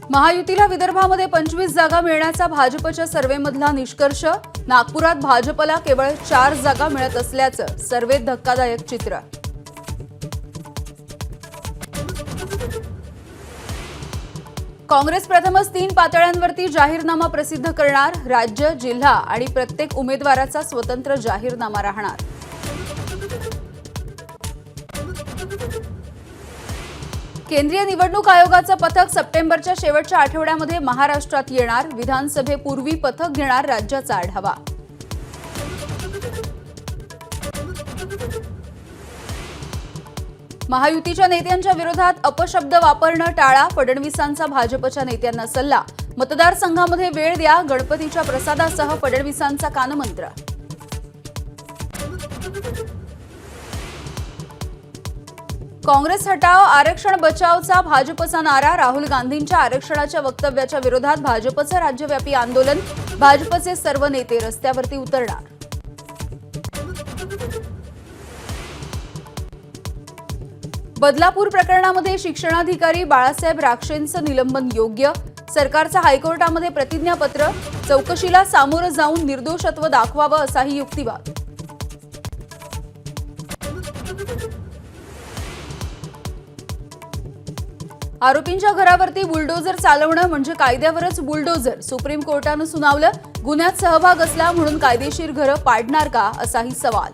महायुतीला विदर्भामध्ये 25 जागा मिळण्याचा भाजपच्या सर्व्हेमधला निष्कर्ष। नागपुरात भाजपला केवळ 4 जागा मिळत असल्याचं सर्व्हेत धक्कादायक चित्र। काँग्रेस प्रथमच 3 पातळ्यांवरती जाहीरनामा प्रसिद्ध करणार। राज्य, जिल्हा आणि प्रत्येक उमेदवाराचा स्वतंत्र जाहीरनामा राहणार। केंद्रीय निवडणूक आयोगाचं पथक सप्टेंबरच्या शेवटच्या आठवड्यामध्ये महाराष्ट्रात येणार। विधानसभेपूर्वी पथक घेणार राज्याचा आढावा। महायुतीच्या नेत्यांच्या विरोधात अपशब्द वापरणं टाळा। फडणवीसांचा भाजपच्या नेत्यांना सल्ला। मतदारसंघामध्ये वेळ द्या। गणपतीच्या प्रसादासह फडणवीसांचा कानमंत्र। काँग्रेस हटाव, आरक्षण बचावचा भाजपचा नारा। राहुल गांधींच्या आरक्षणाच्या वक्तव्याच्या विरोधात भाजपचं राज्यव्यापी आंदोलन। भाजपचे सर्व नेते रस्त्यावरती उतरणार। बदलापूर प्रकरणामध्ये शिक्षणाधिकारी बाळासाहेब राक्षेंचं निलंबन योग्य। सरकारचं हायकोर्टामध्ये प्रतिज्ञापत्र। चौकशीला सामोरं जाऊन निर्दोषत्व दाखवावं असाही युक्तिवाद। आरोपींच्या घरावरती बुलडोझर चालवणं म्हणजे कायद्यावरच बुलडोझर। सुप्रीम कोर्टानं सुनावलं। गुन्ह्यात सहभाग असला म्हणून कायदेशीर घरं पाडणार का असाही सवाल।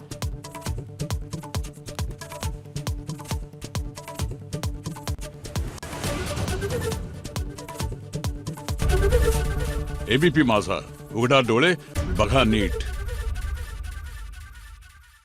एबीपी माझा, उघडा डोळे बघा नीट।